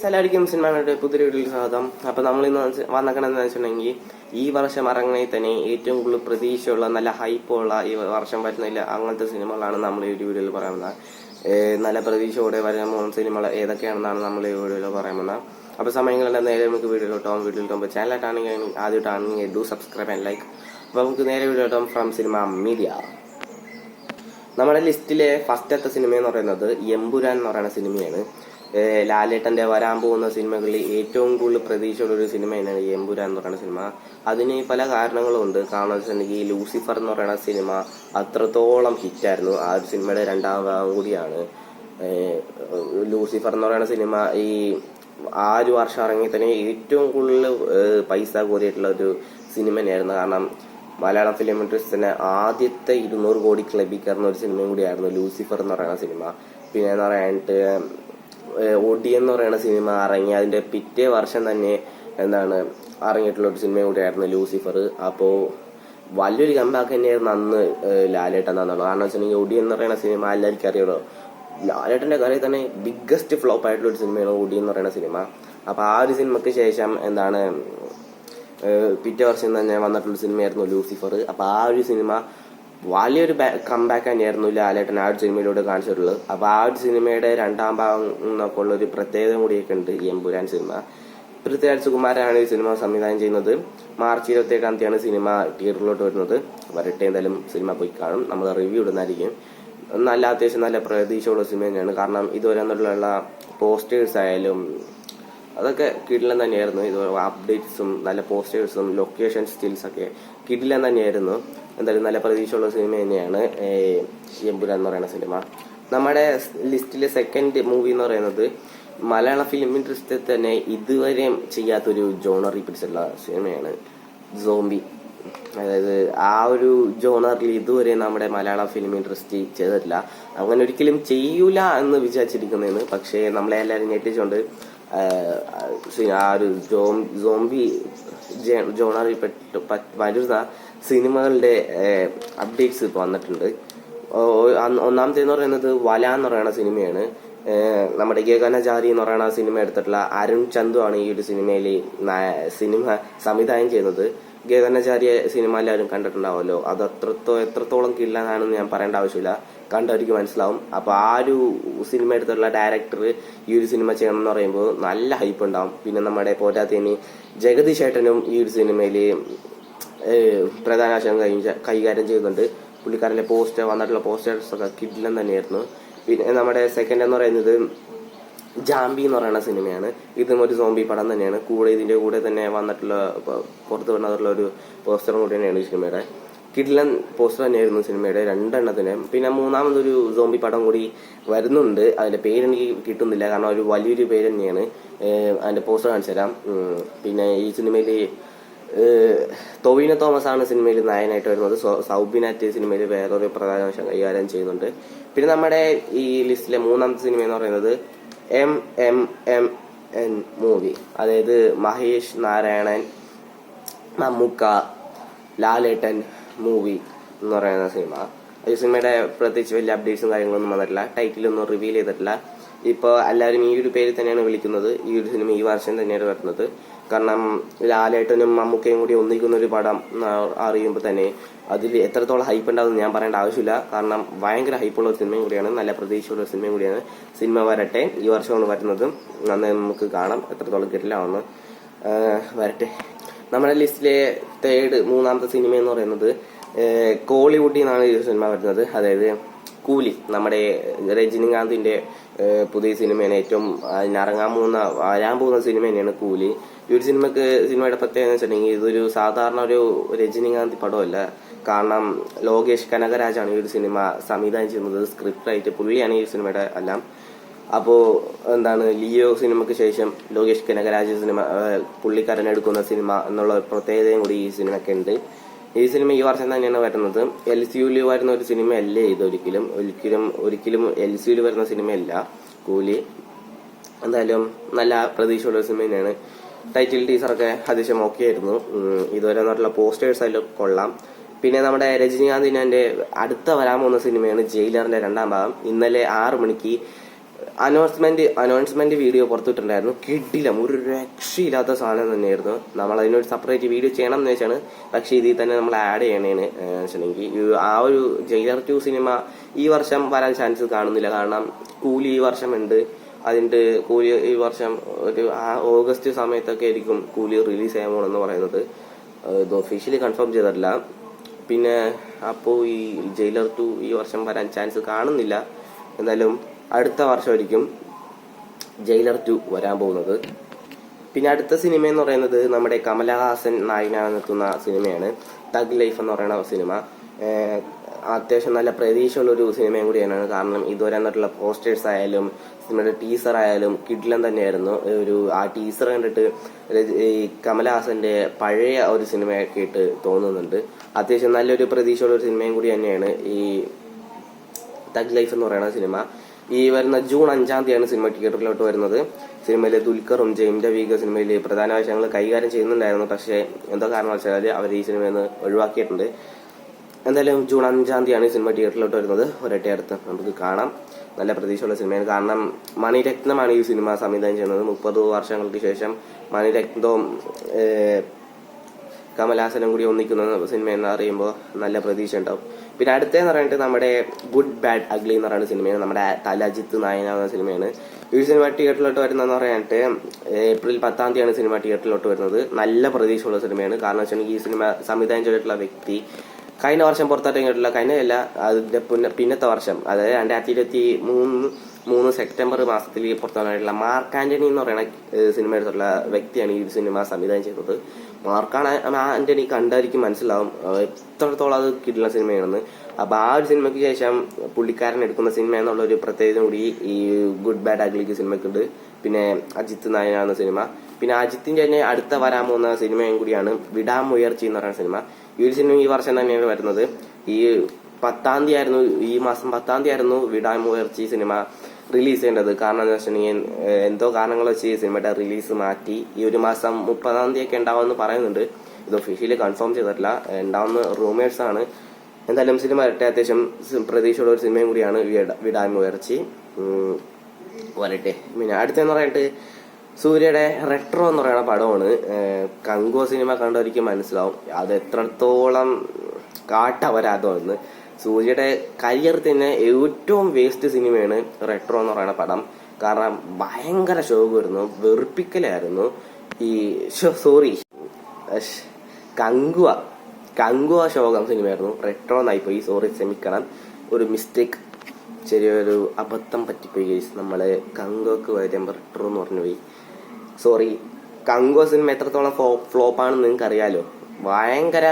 എല്ലാവർക്കും സിനിമയുടെ പുതിയ വീഡിയോയിൽ സ്വാഗതം. അപ്പൊ നമ്മൾ ഇന്ന് വന്നേക്കണെന്ന് വെച്ചിട്ടുണ്ടെങ്കിൽ ഈ വർഷം ഇറങ്ങണേ തന്നെ ഏറ്റവും കൂടുതൽ പ്രതീക്ഷയുള്ള നല്ല ഹൈപ്പുള്ള ഈ വർഷം വരുന്നില്ല അങ്ങനത്തെ സിനിമകളാണ് നമ്മൾ ഈ വീഡിയോയിൽ പറയുന്നത്. നല്ല പ്രതീക്ഷയോടെ വരുന്ന സിനിമകൾ ഏതൊക്കെയാണെന്നാണ് നമ്മൾ ഈ വീഡിയോയിൽ പറയുന്നത്. അപ്പൊ സമയങ്ങളുടെ നേരെ നമുക്ക് വീഡിയോയിലോട്ടാകുമ്പോൾ ചാനലായിട്ടാണെങ്കിൽ ആദ്യമായിട്ടാണെങ്കിൽ ഡു സബ്സ്ക്രൈബ് ആൻഡ് ലൈക്ക്. അപ്പൊ നമുക്ക് നേരെ വീഡിയോയിലോട്ടാകും ഫ്രം സിനിമ മീഡിയ. നമ്മുടെ ലിസ്റ്റിലെ ഫസ്റ്റത്തെ സിനിമ എന്ന് പറയുന്നത് എമ്പുരാൻ എന്ന് പറയുന്ന സിനിമയാണ്. ലാലേട്ടന്റെ വരാൻ പോകുന്ന സിനിമകളിൽ ഏറ്റവും കൂടുതൽ പ്രതീക്ഷയുള്ള ഒരു സിനിമ തന്നെയാണ് എമ്പുരാൻ എന്ന് പറയുന്ന സിനിമ. അതിന് പല കാരണങ്ങളും ഉണ്ട്. കാരണം വെച്ചിട്ടുണ്ടെങ്കിൽ ലൂസിഫർ എന്ന് പറയുന്ന സിനിമ അത്രത്തോളം ഹിറ്റായിരുന്നു. ആ ഒരു സിനിമയുടെ രണ്ടാം ഭാഗം കൂടിയാണ് ലൂസിഫർ എന്ന് പറയുന്ന സിനിമ. ആ ഒരു വർഷം ഇറങ്ങി തന്നെ ഏറ്റവും കൂടുതൽ പൈസ കോരിയിട്ടുള്ള ഒരു സിനിമ തന്നെയായിരുന്നു. കാരണം മലയാളം ഫിലിം ഇൻഡസ്ട്രിയുടെ ആദ്യത്തെ 200 കോടി ക്ലബിൽ കയറുന്ന ഒരു സിനിമയും കൂടിയായിരുന്നു ലൂസിഫർ എന്ന് പറയുന്ന സിനിമ. പിന്നെ എന്ന് പറയാനായിട്ട് ഒടി എന്ന് പറയുന്ന സിനിമ ഇറങ്ങി അതിന്റെ പിറ്റേ വർഷം തന്നെ ഇറങ്ങിയിട്ടുള്ള ഒരു സിനിമ കൂടിയായിരുന്നു ലൂസിഫർ. അപ്പോൾ വലിയൊരു കമ്പാക്ക് തന്നെയായിരുന്നു അന്ന് ലാലേട്ടൻ എന്നുള്ളത്. കാരണം വെച്ചിട്ടുണ്ടെങ്കിൽ ഒടി എന്ന് പറയുന്ന സിനിമ എല്ലാവർക്കും അറിയാലോ. ലാലേട്ടന്റെ കഥയിൽ തന്നെ ബിഗ്ഗസ്റ്റ് ഫ്ലോപ്പ് ആയിട്ടുള്ള ഒരു സിനിമയാണ് ഒടി എന്ന് പറയുന്ന സിനിമ. അപ്പൊ ആ ഒരു സിനിമക്ക് ശേഷം പിറ്റേ വർഷം തന്നെ വന്നിട്ടുള്ള സിനിമയായിരുന്നു ലൂസിഫർ. അപ്പൊ ആ ഒരു സിനിമ വലിയൊരു കംബാക്ക് തന്നെയായിരുന്നു ലാലേട്ടൻ ആ ഒരു സിനിമയിലൂടെ കാണിച്ചിട്ടുള്ളത്. അപ്പൊ ആ ഒരു സിനിമയുടെ രണ്ടാം ഭാഗം എന്നൊക്കെ ഉള്ള ഒരു പ്രത്യേകത കൂടിയൊക്കെ ഉണ്ട് ഈ എമ്പുരാൻ സിനിമ. പൃഥ്വിരാജ് സുകുമാരനാണ് ഈ സിനിമ സംവിധാനം ചെയ്യുന്നത്. മാർച്ച് 27 സിനിമ തിയേറ്ററിലോട്ട് വരുന്നത്. വരട്ടെ, എന്തായാലും സിനിമ പോയി കാണും. നമ്മൾ റിവ്യൂ ഇടുന്നതായിരിക്കും. അത്യാവശ്യം നല്ല പ്രതീക്ഷയുള്ള സിനിമ തന്നെയാണ്. കാരണം ഇതുവരെ എന്നുള്ള പോസ്റ്റേഴ്സ് ആയാലും അതൊക്കെ കിടിലൻ തന്നെയായിരുന്നു. ഇത് അപ്ഡേറ്റ്സും നല്ല പോസ്റ്റേഴ്സും ലൊക്കേഷൻ സ്റ്റിൽസ് ഒക്കെ കിടിലൻ തന്നെയായിരുന്നു. എന്തായാലും നല്ല പ്രതീക്ഷയുള്ള സിനിമ തന്നെയാണ് എമ്പുരാൻ എന്ന് പറയുന്ന സിനിമ. നമ്മുടെ ലിസ്റ്റിലെ സെക്കൻഡ് മൂവി എന്ന് പറയുന്നത് മലയാള ഫിലിം ഇൻഡസ്ട്രിയിൽ തന്നെ ഇതുവരെ ചെയ്യാത്തൊരു ജോണറി പിടിച്ചുള്ള സിനിമയാണ് സോംബി. അതായത് ആ ഒരു ജോണറിൽ ഇതുവരെ നമ്മുടെ മലയാള ഫിലിം ഇൻഡസ്ട്രി ചെയ്തിട്ടില്ല. അങ്ങനെ ഒരിക്കലും ചെയ്യൂല എന്ന് വിചാരിച്ചിരിക്കുന്നതാണ്. പക്ഷേ നമ്മളെ എല്ലാവരും ഞെട്ടിച്ചുകൊണ്ട് ആ ഒരു സോംബി ജോണറിൽ വരുന്ന സിനിമകളുടെ അപ്ഡേറ്റ്സ് ഇപ്പൊ വന്നിട്ടുണ്ട്. ഒന്നാമത്തേന്ന് പറയുന്നത് വല എന്ന് പറയുന്ന സിനിമയാണ്. നമ്മുടെ ഗഗനചാരി എന്ന് പറയുന്ന സിനിമ എടുത്തിട്ടുള്ള അരുൺ ചന്തു ആണ് ഈ ഒരു സിനിമ സംവിധാനം ചെയ്യുന്നത്. ഗഗനചാരിയ സിനിമ എല്ലാവരും കണ്ടിട്ടുണ്ടാവുമല്ലോ. അത് എത്രത്തോളം കില്ലാനാണെന്ന് ഞാൻ പറയേണ്ട ആവശ്യമില്ല, കണ്ടവർക്ക് മനസ്സിലാവും. അപ്പൊ ആ ഒരു സിനിമ എടുത്തുള്ള ഡയറക്ടർ ഈ ഒരു സിനിമ ചെയ്യണം എന്ന് പറയുമ്പോൾ നല്ല ഹൈപ്പ് ഉണ്ടാവും. പിന്നെ നമ്മുടെ പോരാത്തതിന് ജഗതി ചേട്ടനും ഈ ഒരു സിനിമയില് പ്രധാന ആശയം കൈകാര്യം ചെയ്യുന്നുണ്ട്. പുള്ളിക്കാരന്റെ വന്നിട്ടുള്ള പോസ്റ്റേഴ്സ് ഒക്കെ കിഡിലൻ തന്നെയായിരുന്നു. പിന്നെ നമ്മുടെ സെക്കൻഡ് എന്ന് പറയുന്നത് ജാംബി എന്ന് പറയുന്ന സിനിമയാണ്. ഇതും ഒരു സോംബി പടം തന്നെയാണ്. ഇതിന്റെ കൂടെ തന്നെ പുറത്തു വന്നിട്ടുള്ള ഒരു പോസ്റ്ററും കൂടി തന്നെയാണ് ഈ സിനിമയുടെ. കിഡിലൻ പോസ്റ്റർ തന്നെയായിരുന്നു സിനിമയുടെ രണ്ടെണ്ണത്തിന്. പിന്നെ മൂന്നാമതൊരു സോംബി പടം കൂടി വരുന്നുണ്ട്. അതിന്റെ പേരെനിക്ക് കിട്ടുന്നില്ല, കാരണം ഒരു വലിയൊരു പേര് തന്നെയാണ്. അതിന്റെ പോസ്റ്റർ കാണിച്ചു തരാം. പിന്നെ ഈ സിനിമയിൽ ടൊവിനോ തോമസ് ആണ് സിനിമയിൽ നായകനായിട്ട് വരുന്നത്. സൗബിനാറ്റ് സിനിമയിൽ വേറൊരു പ്രധാന വേഷം കൈകാര്യം ചെയ്യുന്നുണ്ട്. പിന്നെ നമ്മുടെ ഈ ലിസ്റ്റിലെ മൂന്നാമത്തെ സിനിമ എന്ന് പറയുന്നത് MMMN മൂവി. അതായത് മഹേഷ് നാരായണൻ, മമ്മൂക്ക, ലാലേട്ടൻ മൂവി എന്ന് പറയുന്ന സിനിമ. ഈ സിനിമയുടെ പ്രത്യേകിച്ച് വലിയ അപ്ഡേറ്റ്സും കാര്യങ്ങളൊന്നും വന്നിട്ടില്ല. ടൈറ്റിലൊന്നും റിവീൽ ചെയ്തിട്ടില്ല. ഇപ്പോൾ എല്ലാവരും ഈ ഒരു പേര് തന്നെയാണ് വിളിക്കുന്നത്. ഈ ഒരു സിനിമ ഈ വർഷം തന്നെയാണ് വരുന്നത്. കാരണം ലാലേട്ടനും മമ്മൂക്കയും കൂടി ഒന്നിക്കുന്ന ഒരു പടം അറിയുമ്പോൾ തന്നെ അതിൽ എത്രത്തോളം ഹൈപ്പ് ഉണ്ടാവും ഞാൻ പറയേണ്ട ആവശ്യമില്ല. കാരണം ഭയങ്കര ഹൈപ്പുള്ള ഒരു സിനിമയും കൂടിയാണ്, നല്ല പ്രതീക്ഷയുള്ള ഒരു സിനിമയും കൂടിയാണ്. സിനിമ വരട്ടെ, ഈ വർഷമാണ് വരുന്നത്. അന്ന് നമുക്ക് കാണാം എത്രത്തോളം കിട്ടില്ലാവുന്ന. വരട്ടെ. നമ്മുടെ ലിസ്റ്റിലെ മൂന്നാമത്തെ സിനിമ എന്ന് പറയുന്നത് കോളിവുഡിൽ നിന്നാണ് ഈ സിനിമ വരുന്നത്. അതായത് കൂലി. നമ്മുടെ രജനികാന്തിന്റെ പുതിയ സിനിമയാണ്. ഏറ്റവും വരാൻ പോകുന്ന സിനിമ തന്നെയാണ് കൂലി. ഈ ഒരു സിനിമയുടെ പ്രത്യേകത എന്ന് വെച്ചിട്ടുണ്ടെങ്കിൽ ഇതൊരു സാധാരണ ഒരു രജനികാന്ത് പടമല്ല. കാരണം ലോകേഷ് കനകരാജാണ് ഈ ഒരു സിനിമ സംവിധാനം ചെയ്യുന്നത്. സ്ക്രിപ്റ്റ് റൈറ്റ് പുള്ളിയാണ് ഈ സിനിമയുടെ എല്ലാം. അപ്പോ ലിയോ സിനിമയ്ക്ക് ശേഷം ലോകേഷ് കനകരാജ് പുള്ളിക്കാരൻ എടുക്കുന്ന സിനിമ എന്നുള്ള പ്രത്യേകതയും കൂടി ഈ സിനിമയ്ക്ക് ഉണ്ട്. ഈ സിനിമ ഈ വർഷം തന്നെയാണ് വരുന്നത്. LCUയിൽ വരുന്ന ഒരു സിനിമയല്ലേ ഇത്. ഒരിക്കലും LCUയിൽ വരുന്ന സിനിമയല്ല കൂലി. എന്തായാലും നല്ല പ്രതീക്ഷയുള്ള സിനിമ തന്നെയാണ്. ടൈറ്റിൽ ടീസറൊക്കെ അത്യാവശ്യം ഓക്കെ ആയിരുന്നു. ഇതുവരെ വന്നിട്ടുള്ള പോസ്റ്റേഴ്സ് അതിൽ കൊള്ളാം. പിന്നെ നമ്മുടെ രജനീകാന്തിന്റെ അടുത്ത വരാൻ പോകുന്ന സിനിമയാണ് ജയിലറിന്റെ രണ്ടാം ഭാഗം. ഇന്നലെ 6 മണിക്ക് അനൗൺസ്മെന്റ് വീഡിയോ പുറത്തുവിട്ടിട്ടുണ്ടായിരുന്നു. കിടിലം, ഒരു രക്ഷയില്ലാത്ത സാധനം തന്നെയായിരുന്നു. നമ്മൾ അതിനൊരു സെപ്പറേറ്റ് വീഡിയോ ചെയ്യണം എന്ന് വെച്ചാണ്. പക്ഷെ ഇതിൽ തന്നെ നമ്മൾ ആഡ് ചെയ്യണേന്ന് വെച്ചിട്ടുണ്ടെങ്കിൽ ആ ഒരു ജയിലർ 2 സിനിമ ഈ വർഷം വരാൻ ചാൻസ് കാണുന്നില്ല. കാരണം കൂലി ഈ വർഷം ഉണ്ട്. അതിന്റെ കൂലി ഈ വർഷം ഒരു ഓഗസ്റ്റ് സമയത്തൊക്കെ ആയിരിക്കും കൂലി റിലീസ് ചെയ്യാൻ പോകണമെന്ന് പറയുന്നത്. ഇത് ഒഫീഷ്യലി കൺഫേം ചെയ്തിട്ടില്ല. പിന്നെ അപ്പോൾ ഈ ജയിലർ 2 ഈ വർഷം വരാൻ ചാൻസ് കാണുന്നില്ല. എന്തായാലും അടുത്ത വർഷമായിരിക്കും ജയിലർ 2 വരാൻ പോകുന്നത്. പിന്നെ അടുത്ത സിനിമ എന്ന് പറയുന്നത് നമ്മുടെ കമലഹാസൻ നായകനാകുന്ന സിനിമയാണ് തഗ് ലൈഫ് എന്ന് പറയുന്ന സിനിമ. അത്യാവശ്യം നല്ല പ്രതീക്ഷയുള്ളൊരു സിനിമയും കൂടിയാണ്. കാരണം ഇതുവരെ വന്നിട്ടുള്ള പോസ്റ്റേഴ്സ് ആയാലും സിനിമയുടെ ടീസർ ആയാലും കിടിലം തന്നെയായിരുന്നു. ആ ടീസർ കണ്ടിട്ട് ഈ കമലഹാസന്റെ പഴയ ഒരു സിനിമയൊക്കെ ആയിട്ട് തോന്നുന്നുണ്ട്. അത്യാവശ്യം നല്ലൊരു പ്രതീക്ഷയുള്ള ഒരു സിനിമയും കൂടി തന്നെയാണ് ഈ തഗ് ലൈഫ് എന്ന് പറയുന്ന സിനിമ. ഈ വരുന്ന ജൂൺ 5-ാം തീയതിയാണ് സിനിമ തിയേറ്ററിലോട്ട് വരുന്നത്. സിനിമയിലെ ദുൽഖറും ജെയിം രവിയൊക്കെ സിനിമയിൽ പ്രധാന വേഷങ്ങൾ കൈകാര്യം ചെയ്യുന്നുണ്ടായിരുന്നു. പക്ഷേ എന്തോ കാരണവശാൽ അവർ ഈ സിനിമയിൽ നിന്ന് ഒഴിവാക്കിയിട്ടുണ്ട്. എന്തായാലും ജൂൺ 5-ാം തീയതിയാണ് ഈ സിനിമ തിയേറ്ററിലോട്ട് വരുന്നത്. ഒരൊറ്റ അടുത്ത് നമുക്ക് കാണാം. നല്ല പ്രതീക്ഷയുള്ള സിനിമയാണ്. കാരണം മണിരത്നമാണ് ഈ സിനിമ സംവിധാനം ചെയ്യുന്നത്. 30 വർഷങ്ങൾക്ക് ശേഷം മണിരത്നവും കമലഹാസനും കൂടി ഒന്നിക്കുന്ന സിനിമ എന്ന് അറിയുമ്പോൾ നല്ല പ്രതീക്ഷ ഉണ്ടാവും. പിന്നെ അടുത്തെന്ന് പറഞ്ഞിട്ട് നമ്മുടെ ഗുഡ് ബാഡ് അഗ്ലി എന്ന് പറയുന്ന സിനിമയാണ്. നമ്മുടെ തലജിത്ത് നായനാവുന്ന സിനിമയാണ്. ഈ സിനിമ തിയേറ്ററിലോട്ട് വരുന്നതെന്ന് പറയാനായിട്ട് ഏപ്രിൽ 10-ാം തീയതിയാണ് സിനിമ തിയേറ്ററിലോട്ട് വരുന്നത്. നല്ല പ്രതീക്ഷയുള്ള സിനിമയാണ്. കാരണം വെച്ചിട്ടുണ്ടെങ്കിൽ ഈ സിനിമ സംവിധാനം ചെയ്തിട്ടുള്ള വ്യക്തി കഴിഞ്ഞ വർഷം പുറത്തിറങ്ങിയിട്ടുള്ള കഴിഞ്ഞല്ല അതിന്റെ പിന്നത്തെ വർഷം, അതായത് 2023 സെപ്റ്റംബർ മാസത്തിൽ പുറത്തിറങ്ങിയിട്ടുള്ള മാർക്ക് ആന്റണി എന്ന് പറയുന്ന സിനിമ എടുത്തുള്ള വ്യക്തിയാണ് ഈ സിനിമ സംവിധാനം ചെയ്തത്. ആന്റണി കണ്ടായിരിക്കും മനസ്സിലാവും എത്രത്തോളം അത് കിട്ടുന്ന സിനിമയാണെന്ന്. അപ്പൊ ആ ഒരു സിനിമയ്ക്ക് ശേഷം പുള്ളിക്കാരൻ എടുക്കുന്ന സിനിമ എന്നുള്ള ഒരു പ്രത്യേകത കൂടി ഈ ഗുഡ് ബാഡ് അഗ്ലിക്ക് സിനിമയ്ക്കുണ്ട്. പിന്നെ അജിത്ത് നായനാണ് സിനിമ. പിന്നെ അജിത്തിന്റെ തന്നെ അടുത്ത വരാൻ പോകുന്ന സിനിമയും കൂടിയാണ് വിടാമുയർച്ചി എന്ന് പറയുന്ന സിനിമ. ഈ ഒരു സിനിമ ഈ വർഷം തന്നെയാണ് വരുന്നത്. ഈ 10-ാം തീയതി ആയിരുന്നു, ഈ മാസം 10-ാം തീയതി ആയിരുന്നു വിടാമുയർച്ചി സിനിമ റിലീസ് ചെയ്യേണ്ടത്. കാരണം എന്താ വെച്ചിട്ടുണ്ടെങ്കിൽ എന്തോ കാരണങ്ങൾ വെച്ച് ഈ സിനിമയുടെ റിലീസ് മാറ്റി. ഈ ഒരു മാസം 30-ാം തീയതി ഒക്കെ ഉണ്ടാവുമെന്ന് പറയുന്നുണ്ട്. ഇത് ഒഫീഷ്യലി കൺഫേം ചെയ്തിട്ടില്ല, ഉണ്ടാവുന്ന റൂമേഴ്സ് ആണ്. എന്തായാലും സിനിമ വരട്ടെ. അത്യാവശ്യം പ്രതീക്ഷയുള്ള ഒരു സിനിമയും കൂടിയാണ് വിടാമുയർച്ചി. വരട്ടെ. പിന്നെ അടുത്തെന്ന് പറഞ്ഞിട്ട് സൂര്യയുടെ റെട്രോ എന്ന് പറയുന്ന പടമാണ്. കങ്കോ സിനിമ കണ്ടവർക്ക് മനസ്സിലാവും അത് എത്രത്തോളം കാട്ടവരാതമെന്ന്. സൂര്യയുടെ കരിയർ തന്നെ ഏറ്റവും വേസ്റ്റ് സിനിമയാണ് റെട്രോ എന്ന് പറയുന്ന പടം. കാരണം ഭയങ്കര ശോകമായിരുന്നു, വെറുപ്പിക്കലായിരുന്നു. ഈ കങ്കുവ ശോകം സിനിമയായിരുന്നു. റെട്രോ എന്നായിപ്പോയി, സോറി ക്ഷമിക്കണം, ഒരു മിസ്റ്റേക്ക്, ചെറിയൊരു അബദ്ധം പറ്റിപ്പോയി. നമ്മള് കങ്കോക്ക് വരുമ്പോൾ റെട്രോ എന്ന് പറഞ്ഞു പോയി, സോറി. കങ്കോ സിനിമ എത്രത്തോളം ഫ്ലോപ്പാണെന്ന് നിങ്ങൾക്ക് അറിയാലോ. ഭയങ്കര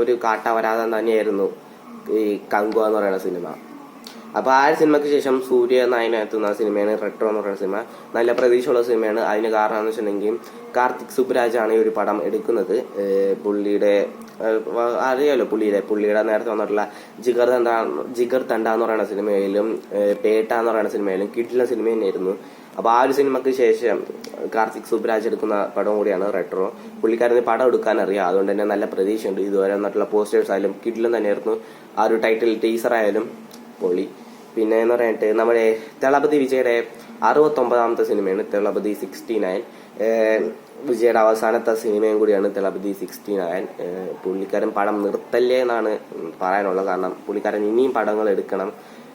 ഒരു കാട്ടവരാതം തന്നെയായിരുന്നു ഈ കങ്കോ എന്ന് പറയുന്ന സിനിമ. അപ്പൊ ആ സിനിമയ്ക്ക് ശേഷം സൂര്യ നായകനെത്തുന്ന സിനിമയാണ് റെട്രോ എന്ന് പറയുന്ന സിനിമ. നല്ല പ്രതീക്ഷയുള്ള സിനിമയാണ്. അതിന് കാരണം എന്ന് വെച്ചിട്ടുണ്ടെങ്കിൽ കാർത്തിക് സുബ്രാജ് ആണ് ഈ ഒരു പടം എടുക്കുന്നത്. പുള്ളിയുടെ അറിയാലോ, പുള്ളിയുടെ നേരത്തെ വന്നിട്ടുള്ള ജിഗർ തണ്ട എന്ന് പറയുന്ന സിനിമയിലും പേട്ട എന്ന് പറയുന്ന സിനിമയിലും കിടിലൻ സിനിമ തന്നെയായിരുന്നു. അപ്പൊ ആ ഒരു സിനിമയ്ക്ക് ശേഷം കാർത്തിക് സുബ്രാജ് എടുക്കുന്ന പടം കൂടിയാണ് റെട്രോ. പുള്ളിക്കാരന് പടം എടുക്കാൻ അറിയാം, അതുകൊണ്ട് തന്നെ നല്ല പ്രതീക്ഷയുണ്ട്. ഇതുവരെ വന്നിട്ടുള്ള പോസ്റ്റേഴ്സ് ആയാലും കിടിലൻ തന്നെയായിരുന്നു. ആ ഒരു ടൈറ്റിൽ ടീസർ ആയാലും പൊളി. പിന്നെ എന്ന് പറഞ്ഞിട്ട് നമ്മുടെ ദളപതി വിജയുടെ 69-ാമത്തെ സിനിമയാണ് ദളപതി 69. വിജയുടെ അവസാനത്തെ സിനിമയും കൂടിയാണ് ദളപതി 69. പുള്ളിക്കാരൻ പടം നിർത്തല്ലേ എന്നാണ് പറയാനുള്ളത്. കാരണം പുള്ളിക്കാരൻ ഇനിയും പടങ്ങൾ എടുക്കണം.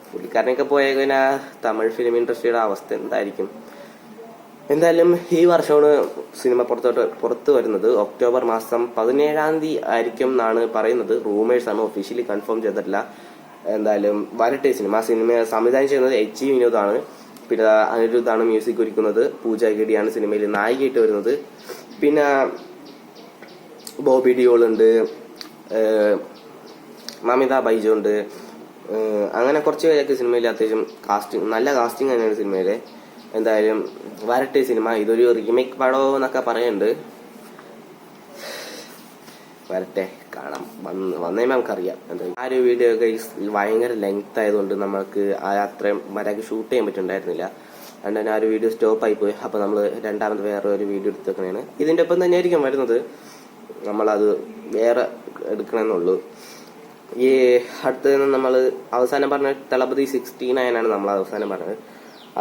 പുള്ളിക്കാരനൊക്കെ പോയ കഴിഞ്ഞാൽ തമിഴ് ഫിലിം ഇൻഡസ്ട്രിയുടെ അവസ്ഥ എന്തായിരിക്കും. എന്തായാലും ഈ വർഷമാണ് സിനിമ പുറത്തു വരുന്നത്. ഒക്ടോബർ മാസം 17-ാം തീയതി ആയിരിക്കും എന്നാണ് പറയുന്നത്. റൂമേഴ്സ് ആണ്, ഒഫീഷ്യലി കൺഫേം ചെയ്തിട്ടില്ല. എന്തായാലും വരട്ടെ. സിനിമ സംവിധാനം ചെയ്യുന്നത് HG വിനോദാണ്. പിന്നെ അനിരുദ്ധാണ് മ്യൂസിക് ഒരുക്കുന്നത്. പൂജ ഗഡിയാണ് സിനിമയിൽ നായികയായിട്ട് വരുന്നത്. പിന്നെ ബോബി ഡിയോൾ ഉണ്ട്, മമിത ബൈജു ഉണ്ട്. അങ്ങനെ കുറച്ച് പേരൊക്കെ സിനിമയിൽ അത്യാവശ്യം നല്ല കാസ്റ്റിംഗ് തന്നെയാണ് സിനിമയിലെ. എന്തായാലും വരട്ടെ സിനിമ. ഇതൊരു റീമേക്ക് പടോ എന്നൊക്കെ പറയുന്നുണ്ട്. വരട്ടെ, കാണാം. വന്നേ നമുക്കറിയാം. എന്തായാലും ആ ഒരു വീഡിയോ ഭയങ്കര ലെങ്ത് ആയതുകൊണ്ട് നമുക്ക് അത്രയും വരാക്ക് ഷൂട്ട് ചെയ്യാൻ പറ്റുന്നുണ്ടായിരുന്നില്ല. അതുകൊണ്ട് തന്നെ ആ ഒരു വീഡിയോ സ്റ്റോപ്പ് ആയി പോയി. അപ്പൊ നമ്മൾ രണ്ടാമത് വേറെ ഒരു വീഡിയോ എടുത്ത് വെക്കണേണ്. ഇതിന്റെ ഒപ്പം തന്നെ ആയിരിക്കും വരുന്നത്. നമ്മളത് വേറെ എടുക്കണമെന്നുള്ളൂ. ഈ അടുത്ത് നമ്മൾ അവസാനം പറഞ്ഞ ദളപതി 69 ആണ് നമ്മൾ അവസാനം പറഞ്ഞത്.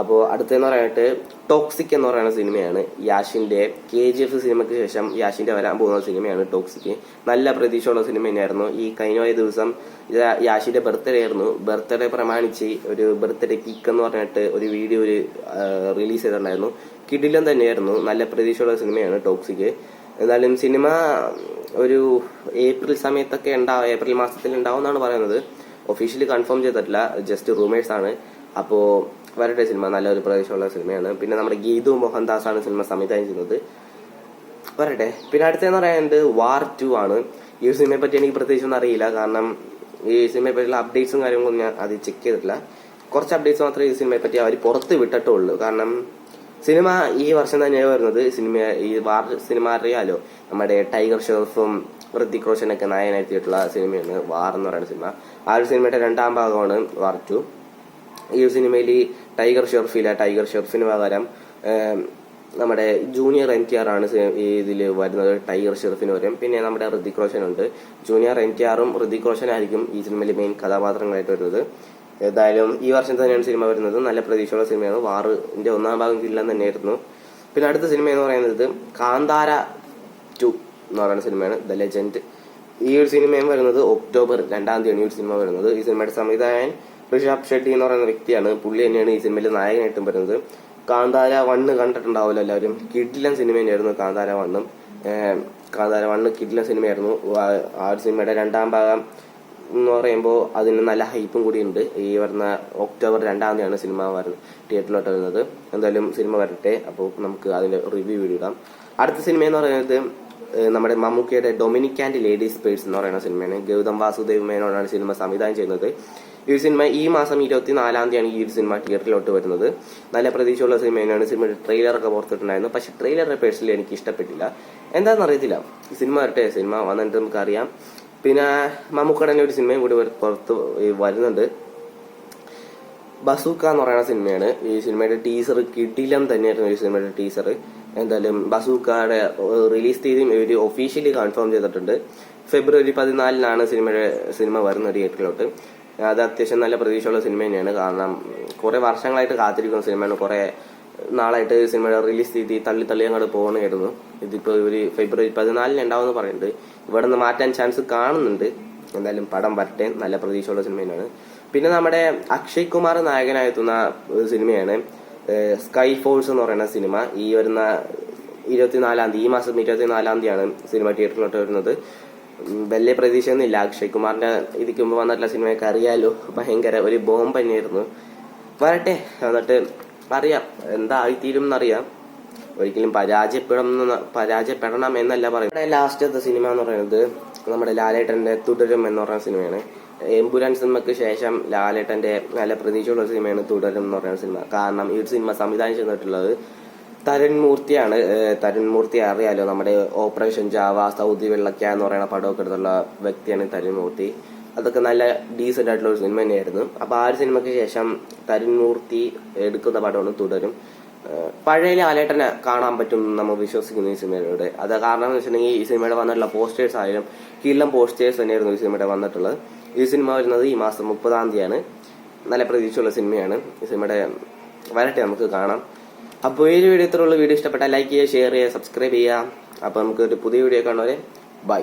അപ്പോൾ അടുത്തെന്ന് പറയാനായിട്ട് ടോക്സിക് എന്ന് പറയുന്ന സിനിമയാണ്. യാഷിന്റെ KGF സിനിമയ്ക്ക് ശേഷം യാഷിന്റെ വരാൻ പോകുന്ന സിനിമയാണ് ടോക്സിക്. നല്ല പ്രതീക്ഷയുള്ള സിനിമ തന്നെയായിരുന്നു. ഈ കഴിഞ്ഞ ദിവസം യാഷിന്റെ ബർത്ത്ഡേ ആയിരുന്നു. ബർത്ത്ഡേ പ്രമാണിച്ച് ഒരു ബർത്ത്ഡേ കിക്ക് എന്ന് പറഞ്ഞിട്ട് ഒരു വീഡിയോ റിലീസ് ചെയ്തിട്ടുണ്ടായിരുന്നു. കിടിലം തന്നെയായിരുന്നു. നല്ല പ്രതീക്ഷയുള്ള സിനിമയാണ് ടോക്സിക്. എന്നാലും സിനിമ ഒരു ഏപ്രിൽ സമയത്തൊക്കെ ഏപ്രിൽ മാസത്തിൽ ഉണ്ടാവും എന്നാണ് പറയുന്നത്. ഒഫീഷ്യലി കൺഫേം ചെയ്തിട്ടില്ല, ജസ്റ്റ് റൂമേഴ്സ് ആണ്. അപ്പോൾ വരട്ടെ, സിനിമ നല്ലൊരു പ്രദേശമുള്ള സിനിമയാണ്. പിന്നെ നമ്മുടെ ഗീതു മോഹൻദാസ് ആണ് സിനിമ സംവിധാനം ചെയ്യുന്നത്. വരട്ടെ. പിന്നെ അടുത്തെന്ന് പറയുന്നത് വാർ 2 ആണ്. ഈ സിനിമയെ പറ്റി എനിക്ക് പ്രത്യേകിച്ച് ഒന്നും അറിയില്ല, കാരണം ഈ സിനിമയെ പറ്റിയുള്ള അപ്ഡേറ്റ്സും കാര്യങ്ങളൊന്നും ഞാൻ അത് ചെക്ക് ചെയ്തിട്ടില്ല. കുറച്ച് അപ്ഡേറ്റ്സ് മാത്രമേ ഈ സിനിമയെ പറ്റി അവർ പുറത്ത് വിട്ടിട്ടുള്ളൂ. കാരണം സിനിമ ഈ വർഷം തന്നെയാണ് വരുന്നത്. ഈ വാർ സിനിമ അറിയാലോ, നമ്മുടെ ടൈഗർ ഷെറഫും ഋതിക് റോഷനൊക്കെ നായകനെത്തിയിട്ടുള്ള സിനിമയാണ് വാർ എന്ന് പറയുന്ന സിനിമ. ആ ഒരു സിനിമയുടെ 2ാം ഭാഗമാണ് വാർ 2. ഈ ഒരു സിനിമയിൽ ടൈഗർ ഷെറഫിന് പകരം നമ്മുടെ ജൂനിയർ NTR ആണ് ഇതിൽ വരുന്നത്. ടൈഗർ ഷെറഫിന് വരും. പിന്നെ നമ്മുടെ ഋതിക് റോഷൻ ഉണ്ട്. ജൂനിയർ NTRും ഋതിക് റോഷനായിരിക്കും ഈ സിനിമയിൽ മെയിൻ കഥാപാത്രങ്ങളായിട്ട് വരുന്നത്. ഏതായാലും ഈ വർഷം തന്നെയാണ് സിനിമ വരുന്നത്. നല്ല പ്രതീക്ഷയുള്ള സിനിമയാണ്. വാറിന്റെ 1ാം ഭാഗം കില്ലാൻ തന്നെയായിരുന്നു. പിന്നെ അടുത്ത സിനിമ എന്ന് പറയുന്നത് കാന്താര 2 എന്ന് പറയുന്ന സിനിമയാണ്, ദ ലെജൻഡ്. ഈ ഒരു സിനിമയും വരുന്നത് ഒക്ടോബർ 2-ാം തീയതിയാണ് ഈ ഒരു സിനിമ വരുന്നത്. ഈ സിനിമയുടെ സംവിധായകൻ ഋഷഭ് ഷെട്ടി എന്ന് പറയുന്ന വ്യക്തിയാണ്. പുള്ളി തന്നെയാണ് ഈ സിനിമയിൽ നായകനായിട്ടും വരുന്നത്. കാന്താര 1 കണ്ടിട്ടുണ്ടാവില്ല എല്ലാവരും. കിടിലൻ സിനിമ തന്നെയായിരുന്നു കാന്താര 1 കിടിലൻ സിനിമയായിരുന്നു. ആ ഒരു സിനിമയുടെ 2ാം ഭാഗം എന്ന് പറയുമ്പോൾ അതിന് നല്ല ഹൈപ്പും കൂടി ഉണ്ട്. ഈ വരുന്ന ഒക്ടോബർ 2-ാം തീയതിയാണ് സിനിമ തിയേറ്ററിലോട്ട് വരുന്നത്. എന്തായാലും സിനിമ വരട്ടെ. അപ്പോൾ നമുക്ക് അതിന്റെ റിവ്യൂ വീഡിയോ ഇടാം. അടുത്ത സിനിമ എന്ന് പറയുന്നത് നമ്മുടെ മമ്മൂക്കയുടെ ഡൊമിനിക് ആൻഡ് ലേഡീസ് പേഴ്സ് എന്ന് പറയുന്ന സിനിമയാണ്. ഗൗതം വാസുദേവ് മേനോനാണ് സിനിമ സംവിധാനം ചെയ്യുന്നത്. ഈ ഒരു സിനിമ ഈ മാസം 24-ാം തീയതിയാണ് ഈ ഒരു സിനിമ തിയേറ്ററിലോട്ട് വരുന്നത്. നല്ല പ്രതീക്ഷയുള്ള സിനിമ തന്നെയാണ്. സിനിമയുടെ ട്രെയിലറൊക്കെ പുറത്തിട്ടുണ്ടായിരുന്നു. പക്ഷെ ട്രെയിലർ പേഴ്സണലി എനിക്ക് ഇഷ്ടപ്പെട്ടില്ല. എന്താണെന്ന് അറിയത്തില്ല. സിനിമ വരട്ടെ, സിനിമ വന്നിട്ട് നമുക്കറിയാം. പിന്നെ മമ്മൂക്കയുടെ തന്നെ ഒരു സിനിമയും കൂടി പുറത്ത് വരുന്നുണ്ട്. ബസൂക്ക എന്ന് പറയുന്ന സിനിമയാണ്. ഈ സിനിമയുടെ ടീസർ കിടിലം തന്നെയായിരുന്നു. ഈ സിനിമയുടെ ടീസർ എന്തായാലും ബസൂക്കയുടെ റിലീസ് തീയതിയും ഇവര് ഒഫീഷ്യലി കൺഫേം ചെയ്തിട്ടുണ്ട്. ഫെബ്രുവരി 14-നാണ് സിനിമ വരുന്നത് തിയേറ്ററിലോട്ട്. അത് അത്യാവശ്യം നല്ല പ്രതീക്ഷയുള്ള സിനിമ തന്നെയാണ്. കാരണം കുറെ വർഷങ്ങളായിട്ട് കാത്തിരിക്കുന്ന സിനിമയാണ്. കുറെ നാളായിട്ട് സിനിമയുടെ റിലീസ് തീയതി തള്ളി അങ്ങോട്ട് പോകണമായിരുന്നു. ഇതിപ്പോ ഇവര് ഫെബ്രുവരി 14-ന് ഉണ്ടാവുമെന്ന് പറയുന്നുണ്ട്. ഇവിടെ നിന്ന് മാറ്റാൻ ചാൻസ് കാണുന്നുണ്ട്. എന്തായാലും പടം വരട്ടെ, നല്ല പ്രതീക്ഷയുള്ള സിനിമ തന്നെയാണ്. പിന്നെ നമ്മുടെ അക്ഷയ് കുമാർ നായകനായെത്തുന്ന സിനിമയാണ് സ്കൈ ഫോഴ്സ് എന്ന് പറയുന്ന സിനിമ. ഈ വരുന്ന 24-ാം തീയതി, ഈ മാസം 24-ാം തീയതിയാണ് സിനിമ തിയേറ്ററിലോട്ട് വരുന്നത്. വലിയ പ്രതീക്ഷയൊന്നുമില്ല. അക്ഷയ് കുമാറിന്റെ ഇതിക്കുമ്പോ വന്നിട്ടുള്ള സിനിമയൊക്കെ അറിയാലോ, ഭയങ്കര ഒരു ബോംബ് തന്നെയായിരുന്നു. വരട്ടെ, എന്നിട്ട് അറിയാം എന്തായിത്തീരും എന്നറിയാം. ഒരിക്കലും പരാജയപ്പെടണം എന്നല്ല പറയുന്നത്. ലാസ്റ്റത്തെ സിനിമ എന്ന് പറയുന്നത് നമ്മുടെ ലാലേട്ടന്റെ തുടരും എന്ന് പറയുന്ന സിനിമയാണ്. എമ്പുരാൻ സിനിമയ്ക്ക് ശേഷം ലാലേട്ടന്റെ നല്ല പ്രതീക്ഷയുള്ള സിനിമയാണ് തുടരും എന്ന് പറയുന്ന സിനിമ. കാരണം ഈ സിനിമ സംവിധാനം ചെയ്തിട്ടുള്ളത് തരുൺ മൂർത്തിയാണ്. തരുൺ മൂർത്തി അറിയാലോ, നമ്മുടെ ഓപ്പറേഷൻ ജാവ, സൗദി വെള്ളക്ക എന്ന് പറയുന്ന പടമൊക്കെ എടുത്തുള്ള വ്യക്തിയാണ് തരുൺ മൂർത്തി. അതൊക്കെ നല്ല ഡീസന്റ് ആയിട്ടുള്ള ഒരു സിനിമ തന്നെയായിരുന്നു. അപ്പൊ ആ ഒരു സിനിമയ്ക്ക് ശേഷം തരുൺ മൂർത്തി എടുക്കുന്ന പടമാണ് തുടരും. പഴയ ലാലേട്ടനെ കാണാൻ പറ്റും നമ്മൾ വിശ്വസിക്കുന്നു ഈ സിനിമയുടെ. അത് കാരണം എന്ന് വെച്ചിട്ടുണ്ടെങ്കിൽ ഈ സിനിമയുടെ വന്നിട്ടുള്ള പോസ്റ്റേഴ്സ് ആയാലും കില്ലം പോസ്റ്റേഴ്സ് തന്നെയായിരുന്നു ഈ സിനിമയുടെ വന്നിട്ടുള്ളത്. ഈ സിനിമ വരുന്നത് ഈ മാസം 30-ാം തീയതിയാണ്. നല്ല പ്രതീക്ഷയുള്ള സിനിമയാണ് ഈ സിനിമയുടെ. വരട്ടെ, നമുക്ക് കാണാം. അപ്പോൾ ഈ വീഡിയോ ഇത്രയുള്ള വീഡിയോ ഇഷ്ടപ്പെട്ടാൽ ലൈക്ക് ചെയ്യുക, ഷെയർ ചെയ്യുക, സബ്സ്ക്രൈബ് ചെയ്യുക. അപ്പോൾ നമുക്ക് ഒരു പുതിയ വീഡിയോ കാണുവരെ ബൈ.